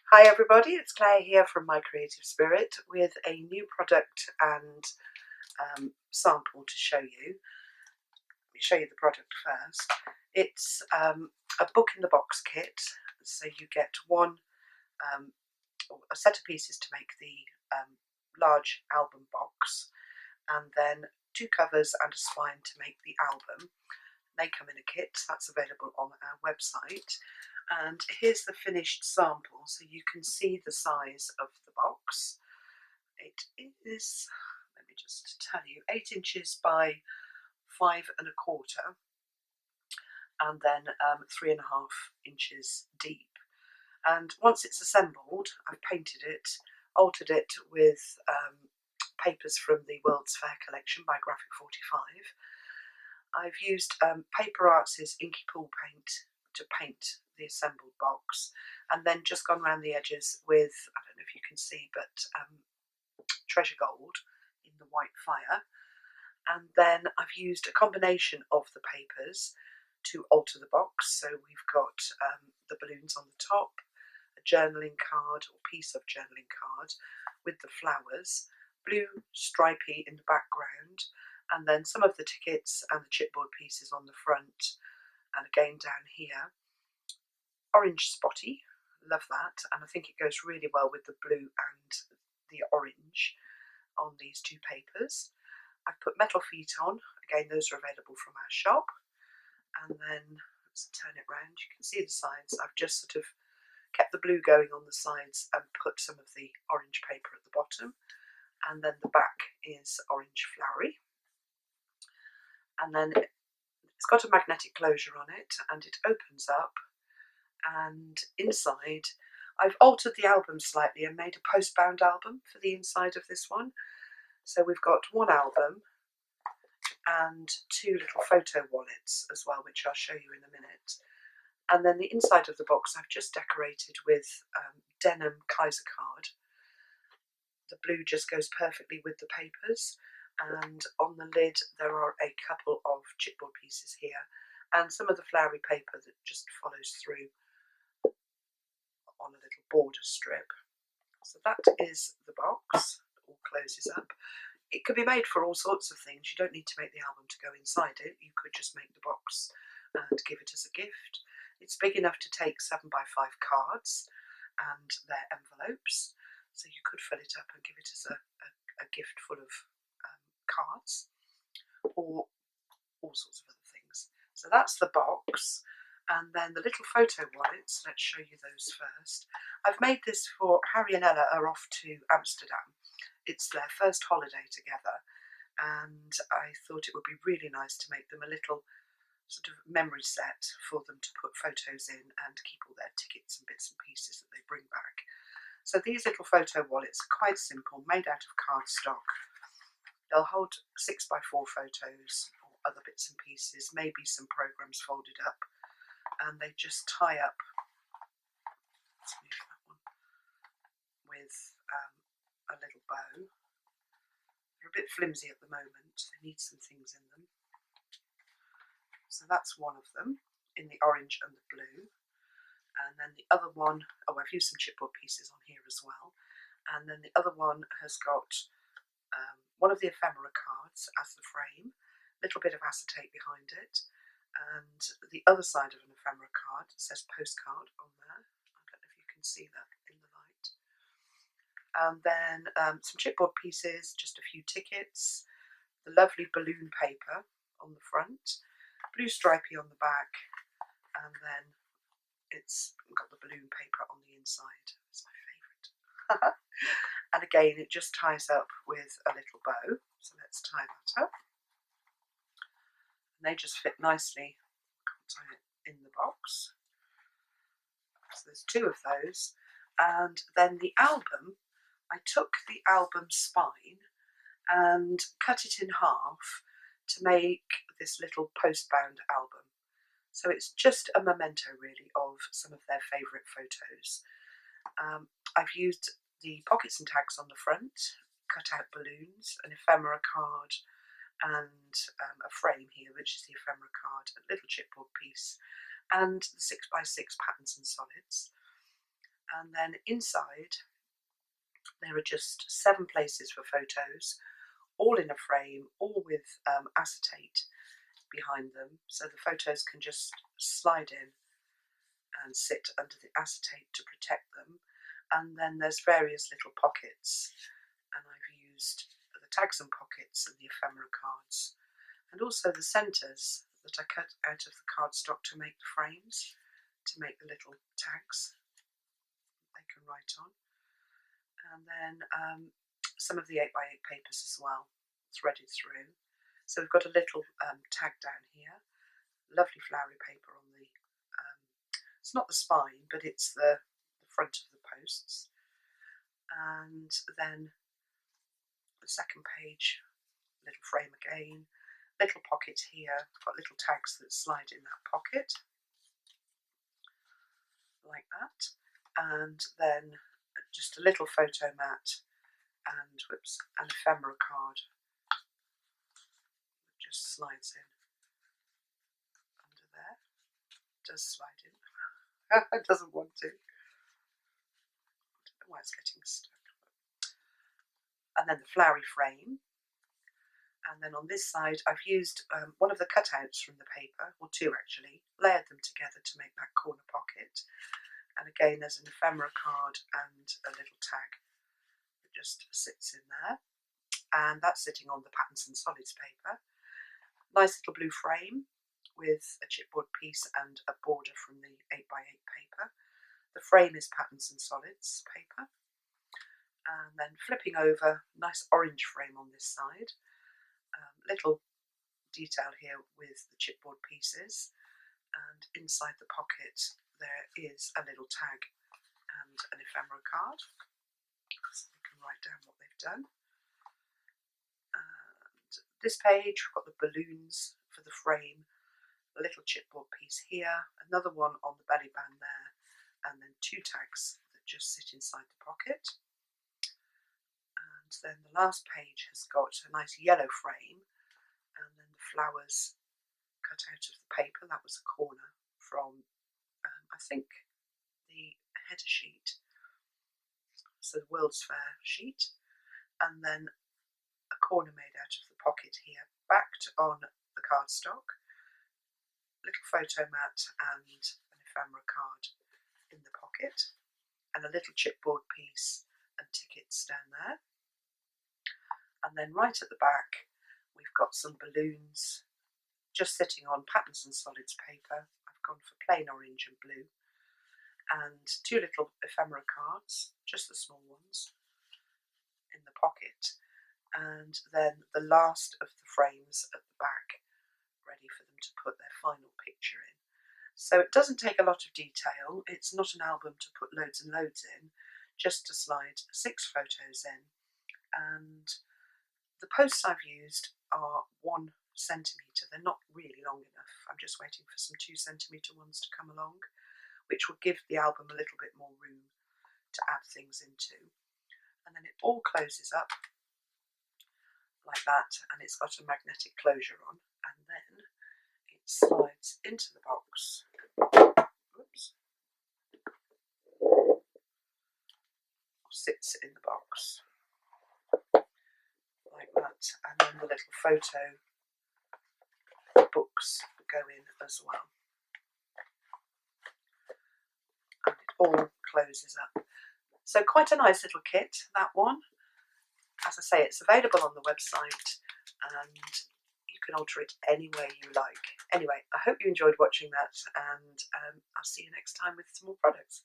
Hi everybody, it's Claire here from My Creative Spirit with a new product and sample to show you. Let me show you the product first. It's a book in the box kit, so you get um, a set of pieces to make the large album box, and then two covers and a spine to make the album. They come in a kit that's available on our website. And here's the finished sample, so you can see the size of the box. It is, let me just tell you, 8 inches by 5¼ and then 3.5 inches deep. And once it's assembled, I've painted it, altered it with papers from the World's Fair collection by Graphic 45. I've used Paper Arts' inky pool paint to paint the assembled box, and then just gone around the edges with, I don't know if you can see, but treasure gold in the white fire. And then I've used a combination of the papers to alter the box. So we've got the balloons on the top, a journaling card or piece of journaling card with the flowers, blue stripy in the background, and then some of the tickets and the chipboard pieces on the front, and again down here. Orange spotty, love that, and I think it goes really well with the blue and the orange on these two papers. I've put metal feet on, again those are available from our shop, and then let's turn it round, you can see the sides. I've just sort of kept the blue going on the sides and put some of the orange paper at the bottom, and then the back is orange flowery. And then it's got a magnetic closure on it, and it opens up, and inside I've altered the album slightly and made a post-bound album for the inside of this one. So we've got one album and two little photo wallets as well, which I'll show you in a minute. And then the inside of the box I've just decorated with denim Kaiser card. The blue just goes perfectly with the papers, and on the lid there are a couple of chipboard pieces here and some of the flowery paper that just follows through on a little border strip. So that is the box. It all closes up. It could be made for all sorts of things. You don't need to make the album to go inside it. You could just make the box and give it as a gift. It's big enough to take 7x5 cards and their envelopes, so you could fill it up and give it as a gift full of cards or all sorts of other things. So that's the box. And then the little photo wallets, let's show you those first. I've made this for Harry and Ella are off to Amsterdam. It's their first holiday together, and I thought it would be really nice to make them a little sort of memory set for them to put photos in and keep all their tickets and bits and pieces that they bring back. So these little photo wallets are quite simple, made out of cardstock. They'll hold 6x4 photos or other bits and pieces, maybe some programs folded up, and they just tie up, let's move that one, with a little bow. They're a bit flimsy at the moment, they need some things in them. So that's one of them, in the orange and the blue. And then the other one, oh, I've used some chipboard pieces on here as well. And then the other one has got one of the ephemera cards as the frame, a little bit of acetate behind it, and the other side of an ephemera card says postcard on there. I don't know if you can see that in the light. And then some chipboard pieces, just a few tickets, the lovely balloon paper on the front, blue stripy on the back, and then it's got the balloon paper on the inside. It's my favourite. And again, it just ties up with a little bow. So let's tie that up. And they just fit nicely. I'll tie it in the box. So there's two of those. And then the album, I took the album spine and cut it in half to make this little post-bound album. So it's just a memento really of some of their favourite photos. I've used the pockets and tags on the front, cut out balloons, an ephemera card, and a frame here, which is the ephemera card, a little chipboard piece, and the 6x6 patterns and solids. And then inside there are just 7 places for photos, all in a frame, all with acetate behind them, so the photos can just slide in and sit under the acetate to protect them. And then there's various little pockets, and I've used the tags and pockets and the ephemera cards, and also the centres that I cut out of the cardstock to make the frames, to make the little tags they can write on. And then some of the 8x8 papers as well, threaded through. So we've got a little tag down here, lovely flowery paper on the, it's not the spine, but it's the front of the posts. And then the second page, little frame again, little pocket here, got little tags that slide in that pocket, like that. And then just a little photo mat and, whoops, an ephemera card that just slides in under there. It does slide in. It doesn't want to. I don't know why it's getting stuck. And then the flowery frame. And then on this side I've used one of the cutouts from the paper, or 2 actually, layered them together to make that corner pocket. And again there's an ephemera card and a little tag that just sits in there. And that's sitting on the Patterns and Solids paper. Nice little blue frame with a chipboard piece and a border from the 8x8 paper. The frame is Patterns and Solids paper. And then flipping over, nice orange frame on this side. Little detail here with the chipboard pieces, and inside the pocket there is a little tag and an ephemera card, so you can write down what they've done. And this page, we've got the balloons for the frame, a little chipboard piece here, another one on the belly band there, and then 2 tags that just sit inside the pocket. And then the last page has got a nice yellow frame, and then the flowers cut out of the paper. That was a corner from, I think, the header sheet, so the World's Fair sheet, and then a corner made out of the pocket here, backed on the cardstock, little photo mat and an ephemera card in the pocket, and a little chipboard piece and tickets down there. And then right at the back we've got some balloons just sitting on Patterns and Solids paper. I've gone for plain orange and blue, and 2 little ephemera cards, just the small ones, in the pocket, and then the last of the frames at the back, ready for them to put their final picture in. So it doesn't take a lot of detail. It's not an album to put loads and loads in, just to slide 6 photos in. And the posts I've used are 1 centimetre. They're not really long enough. I'm just waiting for some 2 centimetre ones to come along, which will give the album a little bit more room to add things into. And then it all closes up like that, and it's got a magnetic closure on, and then it slides into the box. Oops. Sits in the box like that, and then the little photo books go in as well, and it all closes up. So quite a nice little kit, that one. As I say, it's available on the website, and you can alter it any way you like. Anyway, I hope you enjoyed watching that, and I'll see you next time with some more products.